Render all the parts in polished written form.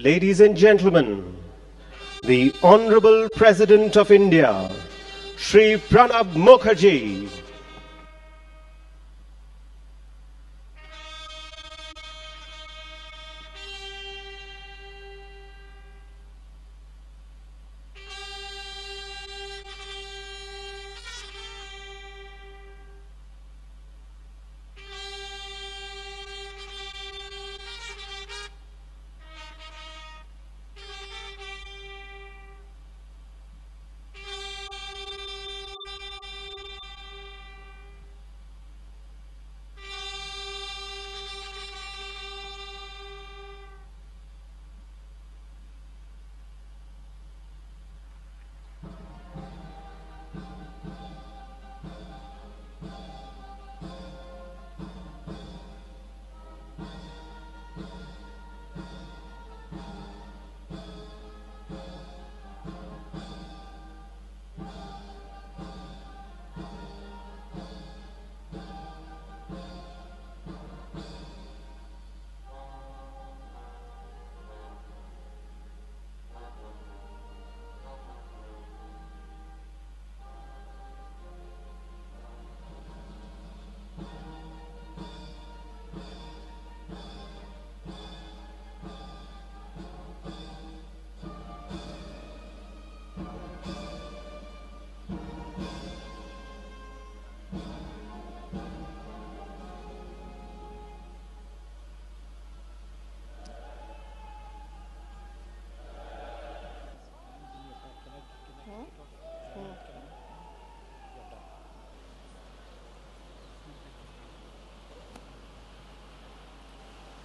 Ladies and gentlemen, the Honorable President of India, Shri Pranab Mukherjee.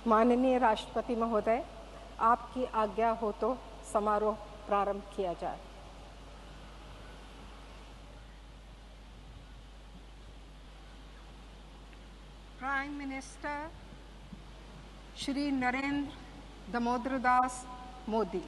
माननीय राष्ट्रपति महोदय, आपकी आज्ञा हो तो समारोह प्रारंभ किया जाए। Prime minister Shri Narendra Damodar Das Modi.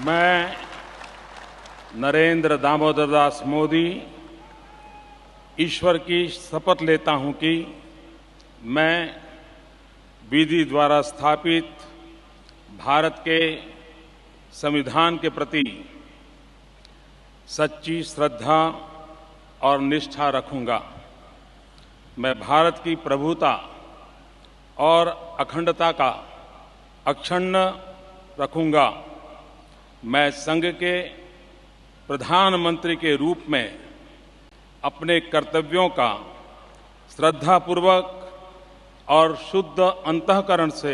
मैं नरेंद्र दामोदर दास मोदी ईश्वर की शपथ लेता हूं कि मैं विधि द्वारा स्थापित भारत के संविधान के प्रति सच्ची श्रद्धा और निष्ठा रखूंगा। मैं भारत की प्रभुता और अखंडता का अक्षुण्ण रखूंगा। मैं संघ के प्रधानमंत्री के रूप में अपने कर्तव्यों का श्रद्धापूर्वक और शुद्ध अंतःकरण से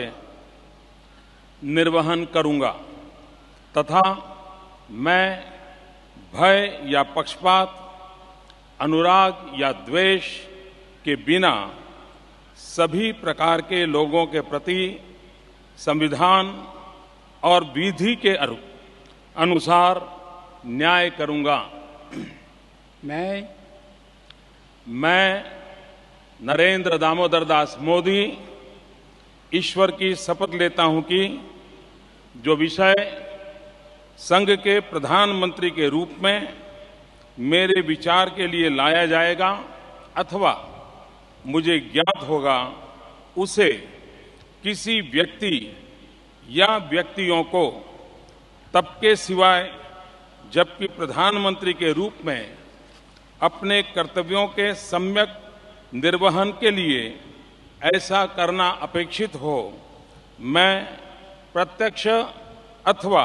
निर्वहन करूंगा तथा मैं भय या पक्षपात, अनुराग या द्वेष के बिना सभी प्रकार के लोगों के प्रति संविधान और विधि के अनुसार न्याय करूंगा। मैं नरेंद्र दामोदर दास मोदी ईश्वर की शपथ लेता हूं कि जो विषय संघ के प्रधानमंत्री के रूप में मेरे विचार के लिए लाया जाएगा अथवा मुझे ज्ञात होगा, उसे किसी व्यक्ति या व्यक्तियों को तब के सिवाय जबकि प्रधानमंत्री के रूप में अपने कर्तव्यों के सम्यक निर्वहन के लिए ऐसा करना अपेक्षित हो, मैं प्रत्यक्ष अथवा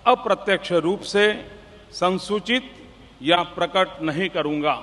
अप्रत्यक्ष रूप से संसूचित या प्रकट नहीं करूंगा।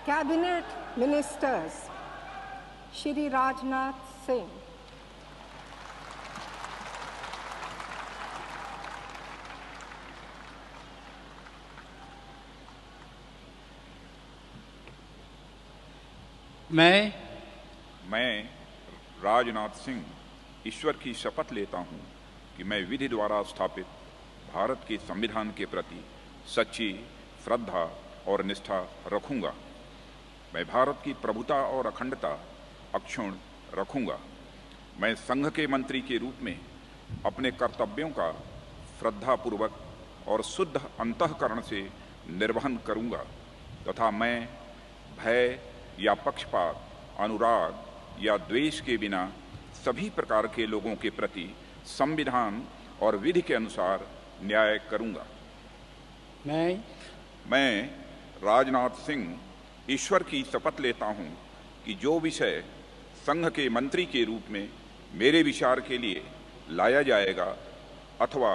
Cabinet Ministers Shri Rajnath Singh, मैं राजनाथ सिंह ईश्वर की शपथ लेता हूं कि मैं विधि द्वारा स्थापित भारत के संविधान के प्रति सच्ची श्रद्धा और निष्ठा रखूंगा। मैं भारत की प्रभुता और अखंडता अक्षुण्ण रखूंगा। मैं संघ के मंत्री के रूप में अपने कर्तव्यों का श्रद्धापूर्वक और शुद्ध अंतःकरण से निर्वहन करूंगा तथा मैं भय या पक्षपात, अनुराग या द्वेष के बिना सभी प्रकार के लोगों के प्रति संविधान और विधि के अनुसार न्याय करूंगा। मैं राजनाथ सिंह ईश्वर की शपथ लेता हूं कि जो विषय संघ के मंत्री के रूप में मेरे विचार के लिए लाया जाएगा अथवा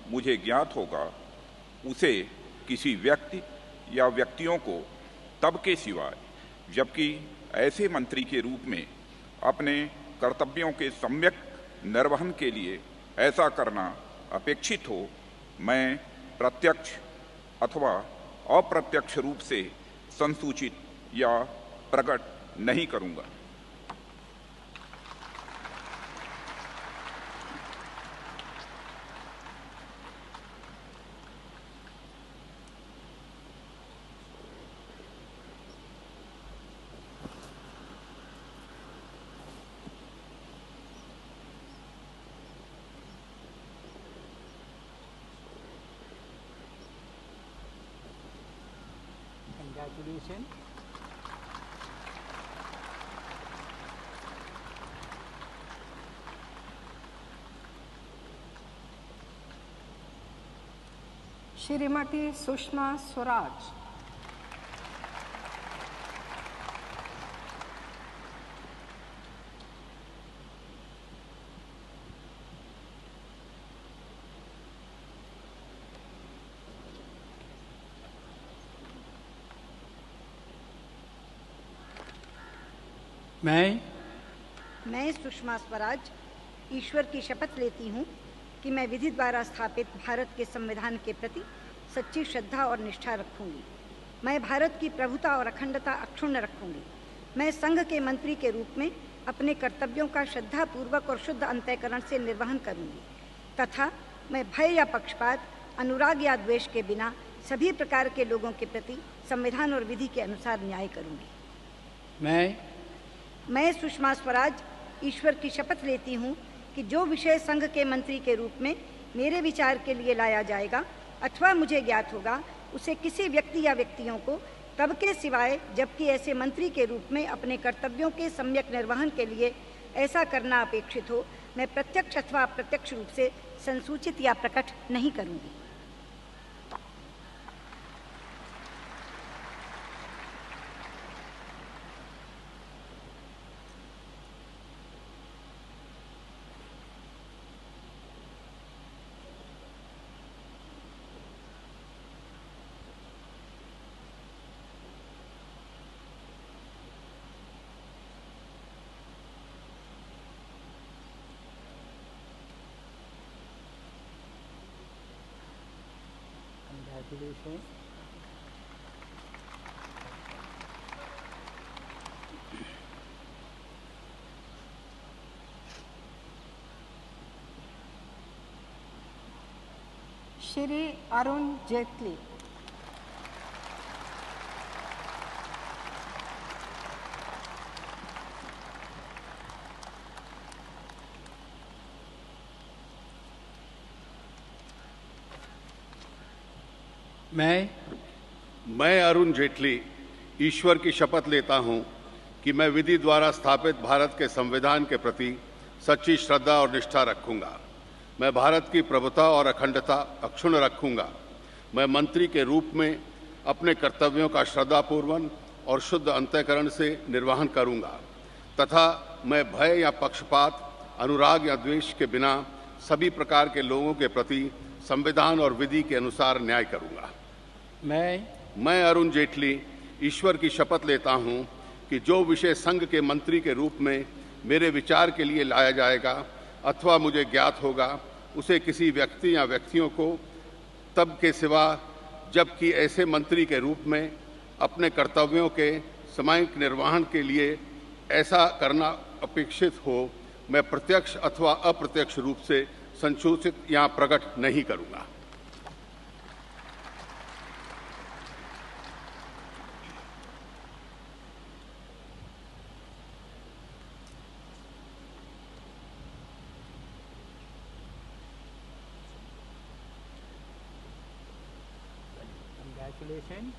मुझे ज्ञात होगा, उसे किसी व्यक्ति या व्यक्तियों को तब के सिवाय जबकि ऐसे मंत्री के रूप में अपने कर्तव्यों के सम्यक निर्वहन के लिए ऐसा करना अपेक्षित हो, मैं प्रत्यक्ष अथवा अप्रत्यक्ष रूप से संसूचित या प्रकट नहीं करूंगा। Congratulations. श्रीमती सुषमा स्वराज, मैं सुषमा स्वराज ईश्वर की शपथ लेती हूँ कि मैं विधि द्वारा स्थापित भारत के संविधान के प्रति सच्ची श्रद्धा और निष्ठा रखूंगी। मैं भारत की प्रभुता और अखंडता अक्षुण्ण रखूंगी। मैं संघ के मंत्री के रूप में अपने कर्तव्यों का श्रद्धापूर्वक और शुद्ध अंतःकरण से निर्वहन करूंगी तथा मैं भय या पक्षपात, अनुराग या द्वेष के बिना सभी प्रकार के लोगों के प्रति संविधान और विधि के अनुसार न्याय करूंगी। मैं सुषमा स्वराज ईश्वर की शपथ लेती हूँ कि जो विषय संघ के मंत्री के रूप में मेरे विचार के लिए लाया जाएगा अथवा मुझे ज्ञात होगा, उसे किसी व्यक्ति या व्यक्तियों को तब के सिवाय जबकि ऐसे मंत्री के रूप में अपने कर्तव्यों के सम्यक निर्वहन के लिए ऐसा करना अपेक्षित हो, मैं प्रत्यक्ष अथवा अप्रत्यक्ष रूप से संसूचित या प्रकट नहीं करूँगी। Congratulations. श्री अरुण जेटली, मैं अरुण जेटली ईश्वर की शपथ लेता हूं कि मैं विधि द्वारा स्थापित भारत के संविधान के प्रति सच्ची श्रद्धा और निष्ठा रखूंगा। मैं भारत की प्रभुता और अखंडता अक्षुण्ण रखूंगा। मैं मंत्री के रूप में अपने कर्तव्यों का श्रद्धापूर्वक और शुद्ध अंतःकरण से निर्वहन करूंगा तथा मैं भय या पक्षपात, अनुराग या द्वेष के बिना सभी प्रकार के लोगों के प्रति संविधान और विधि के अनुसार न्याय करूंगा। मैं अरुण जेटली ईश्वर की शपथ लेता हूं कि जो विषय संघ के मंत्री के रूप में मेरे विचार के लिए लाया जाएगा अथवा मुझे ज्ञात होगा, उसे किसी व्यक्ति या व्यक्तियों को तब के सिवा जबकि ऐसे मंत्री के रूप में अपने कर्तव्यों के समयक निर्वहन के लिए ऐसा करना अपेक्षित हो, मैं प्रत्यक्ष अथवा अप्रत्यक्ष रूप से संसूचित या प्रकट नहीं करूंगा। Congratulations.